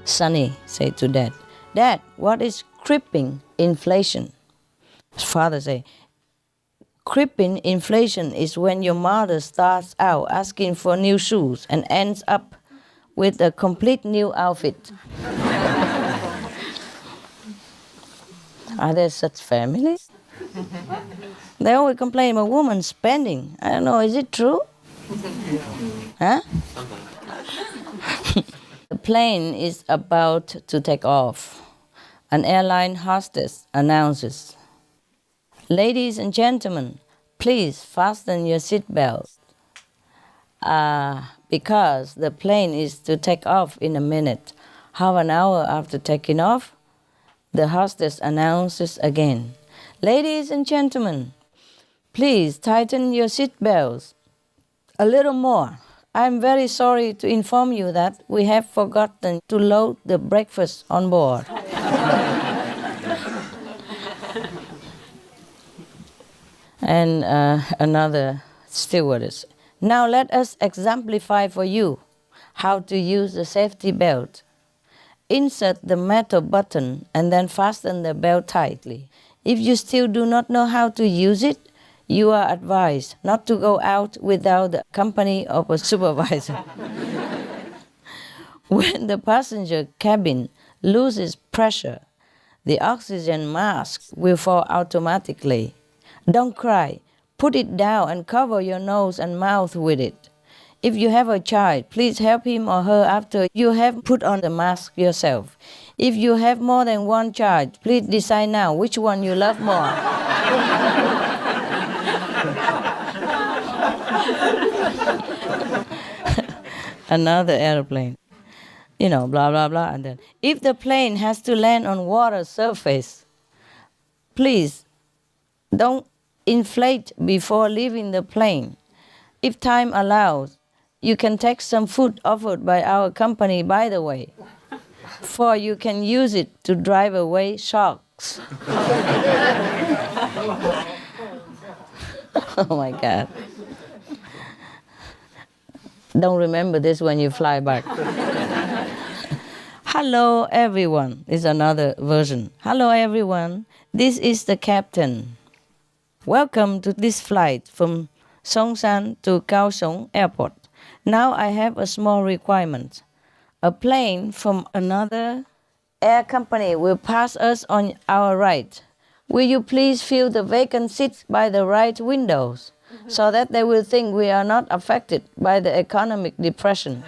Sonny said to Dad, "Dad, what is cripping inflation?" His father said, "Cripping inflation is when your mother starts out asking for new shoes and ends up with a complete new outfit." Are there such families? They always complain about women spending. I don't know, is it true? Huh? The plane is about to take off. An airline hostess announces, "Ladies and gentlemen, please fasten your seatbelts. Because the plane is to take off in a minute." Half an hour after taking off, the hostess announces again, "Ladies and gentlemen, please tighten your seatbelts a little more. I'm very sorry to inform you that we have forgotten to load the breakfast on board." And another stewardess, "Now let us exemplify for you how to use the safety belt. Insert the metal button and then fasten the belt tightly. If you still do not know how to use it, you are advised not to go out without the company of a supervisor." When the passenger cabin loses pressure, the oxygen mask will fall automatically. Don't cry. Put it down and cover your nose and mouth with it. If you have a child, please help him or her after you have put on the mask yourself. If you have more than one child, please decide now which one you love more. Another airplane, blah, blah, blah. And then, if the plane has to land on water surface, please don't inflate before leaving the plane. If time allows, you can take some food offered by our company, by the way, for you can use it to drive away sharks. Oh my God. Don't remember this when you fly back. "Hello everyone" is another version. "Hello everyone, this is the captain. Welcome to this flight from Songshan to Kaohsiung Airport. Now I have a small requirement. A plane from another air company will pass us on our right. Will you please fill the vacant seats by the right windows so that they will think we are not affected by the economic depression?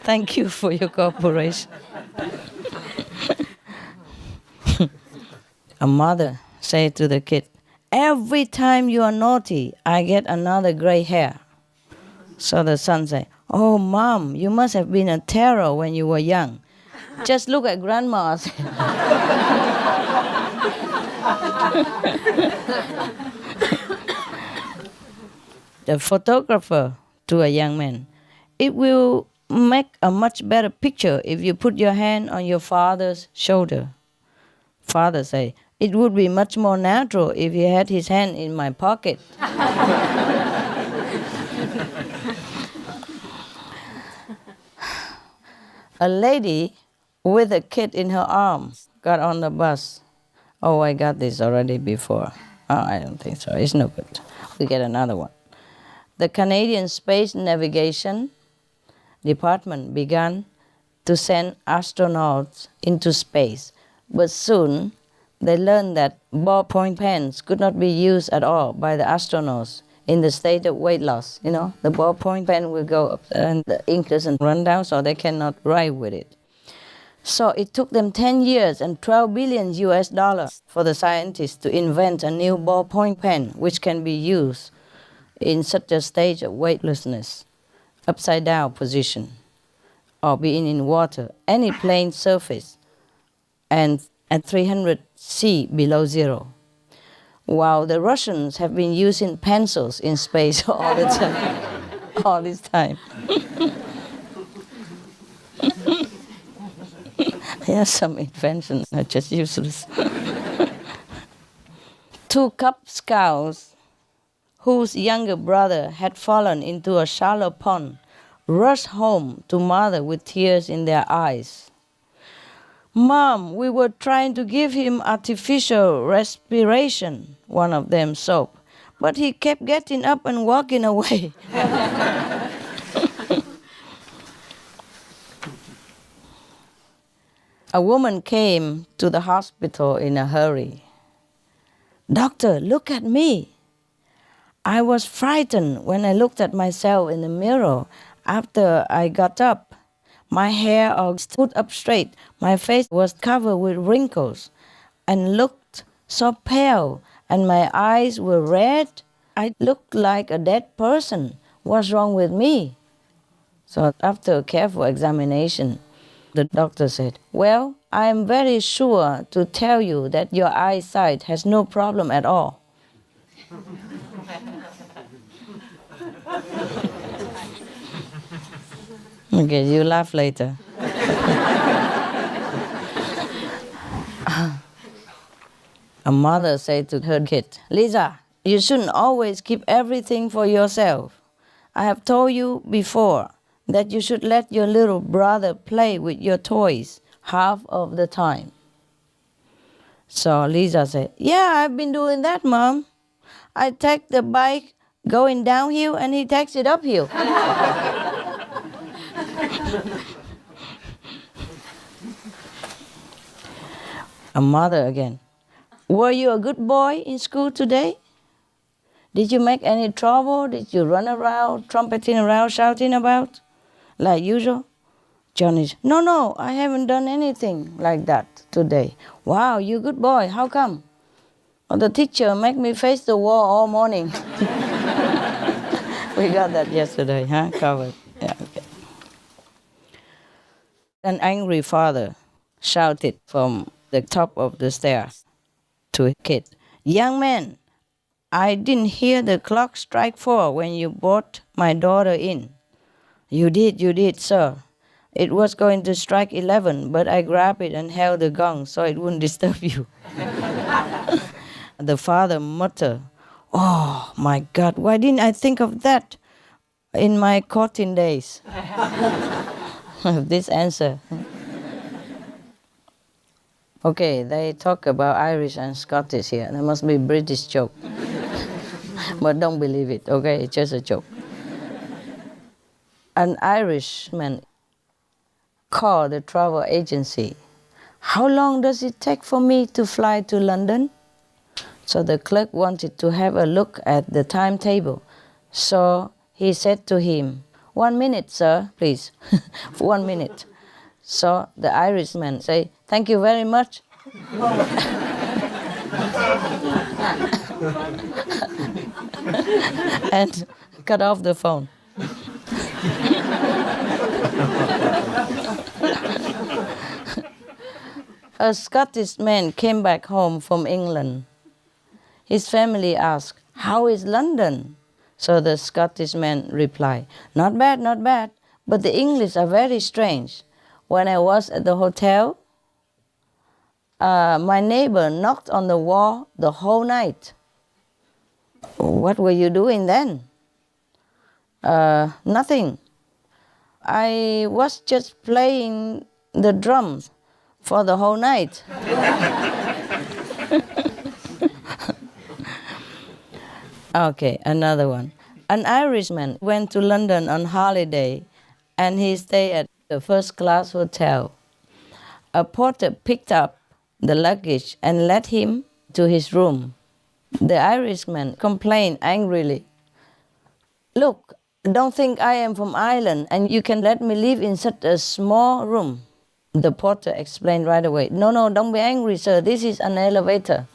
Thank you for your cooperation." A mother said to the kid, "Every time you are naughty, I get another gray hair." So the son said, "Oh, Mom, you must have been a terror when you were young. Just look at Grandma." The photographer to a young man, "It will make a much better picture if you put your hand on your father's shoulder." Father say, "It would be much more natural if he had his hand in my pocket." A lady with a kid in her arms got on the bus. Oh, I got this already before. Oh, I don't think so. It's no good. We get another one. The Canadian Space Navigation Department began to send astronauts into space, but soon they learned that ballpoint pens could not be used at all by the astronauts in the state of weight loss. The ballpoint pen will go up and the ink doesn't run down, so they cannot write with it. So it took them 10 years and $12 billion for the scientists to invent a new ballpoint pen which can be used in such a stage of weightlessness, upside down position. or being in water, any plane surface, and at 300 C below zero. While the Russians have been using pencils in space all the time, all this time. Yes, some inventions are just useless. Two Cub Scouts whose younger brother had fallen into a shallow pond rushed home to mother with tears in their eyes. "Mom, we were trying to give him artificial respiration," one of them sobbed, "but he kept getting up and walking away." A woman came to the hospital in a hurry. "Doctor, look at me. I was frightened when I looked at myself in the mirror after I got up. My hair all stood up straight. My face was covered with wrinkles and looked so pale, and my eyes were red. I looked like a dead person. What's wrong with me?" So after a careful examination, the doctor said, "Well, I am very sure to tell you that your eyesight has no problem at all." Okay, you laugh later. A mother said to her kid, "Lisa, you shouldn't always keep everything for yourself. I have told you before that you should let your little brother play with your toys half of the time." So Lisa said, "Yeah, I've been doing that, Mom. I take the bike going downhill and he takes it uphill." A mother again. "Were you a good boy in school today? Did you make any trouble? Did you run around, trumpeting around, shouting about, like usual?" Johnny, No, I haven't done anything like that today." "Wow, you good boy. How come?" "Oh, the teacher made me face the wall all morning." We got that yesterday, huh? Covered. Yeah, okay. An angry father shouted from the top of the stairs to a kid, "Young man, I didn't hear the clock strike 4 when you brought my daughter in." You did, sir. It was going to strike 11, but I grabbed it and held the gong so it wouldn't disturb you." The father muttered, "Oh my God, why didn't I think of that in my courting days?" This answer. Okay, they talk about Irish and Scottish here. There must be a British joke. But don't believe it, okay? It's just a joke. An Irishman called the travel agency. "How long does it take for me to fly to London?" So the clerk wanted to have a look at the timetable. So he said to him, "1 minute, sir, please." 1 minute. So the Irishman say, "Thank you very much." And cut off the phone. A Scottish man came back home from England. His family asked, "How is London?" So the Scottish man replied, not bad, but the English are very strange. When I was at the hotel, my neighbor knocked on the wall the whole night." "What were you doing then?" Nothing. I was just playing the drums for the whole night." Okay, another one. An Irishman went to London on holiday and he stayed at the first class hotel. A porter picked up the luggage and led him to his room. The Irishman complained angrily, "Look, don't think I am from Ireland and you can let me live in such a small room." The porter explained right away, No, don't be angry, sir. This is an elevator."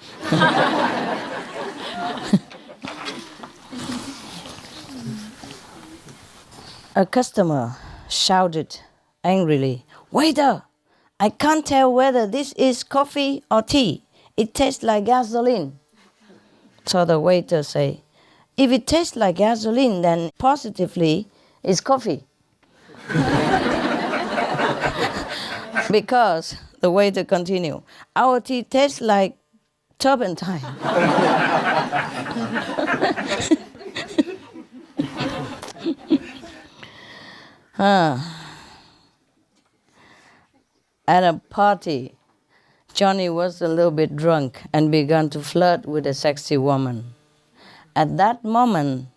A customer shouted angrily, "Waiter, I can't tell whether this is coffee or tea. It tastes like gasoline." So the waiter say, "If it tastes like gasoline, then positively it's coffee." Because the waiter continue, "Our tea tastes like turpentine." At a party, Johnny was a little bit drunk and began to flirt with a sexy woman. At that moment,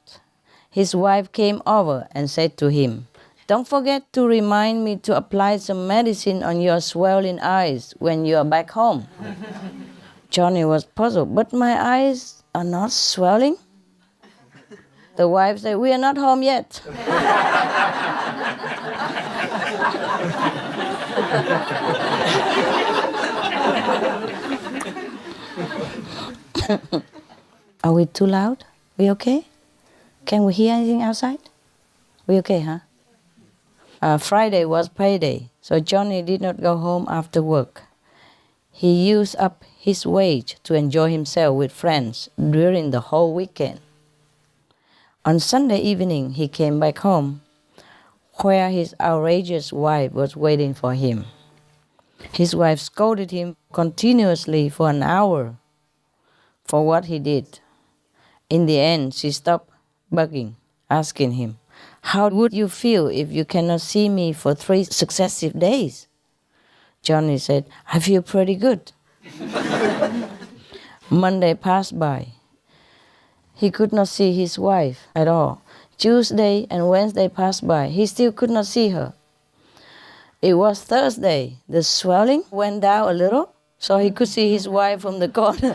his wife came over and said to him, "Don't forget to remind me to apply some medicine on your swollen eyes when you are back home." Johnny was puzzled, "But my eyes are not swelling?" The wife said, "We are not home yet." Are we too loud? We okay? Can we hear anything outside? We okay, huh? Friday was payday, so Johnny did not go home after work. He used up his wage to enjoy himself with friends during the whole weekend. On Sunday evening, he came back home, where his outrageous wife was waiting for him. His wife scolded him continuously for an hour for what he did. In the end, she stopped bugging, asking him, "How would you feel if you cannot see me for 3 successive days?" Johnny said, "I feel pretty good." Monday passed by. He could not see his wife at all. Tuesday and Wednesday passed by. He still could not see her. It was Thursday. The swelling went down a little, so he could see his wife from the corner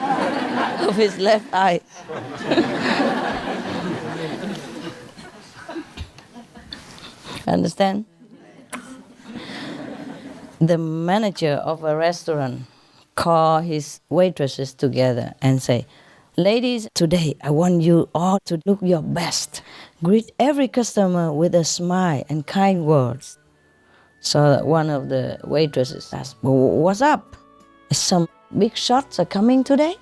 of his left eye. Understand? The manager of a restaurant called his waitresses together and say, "Ladies, today I want you all to look your best. Greet every customer with a smile and kind words." So one of the waitresses asked, "What's up? Some big shots are coming today?"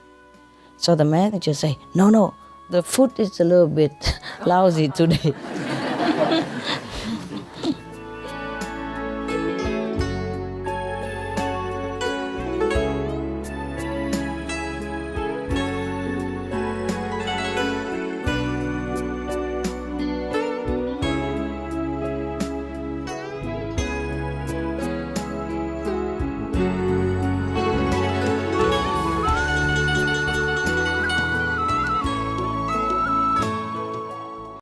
So the manager say, No, the food is a little bit lousy today."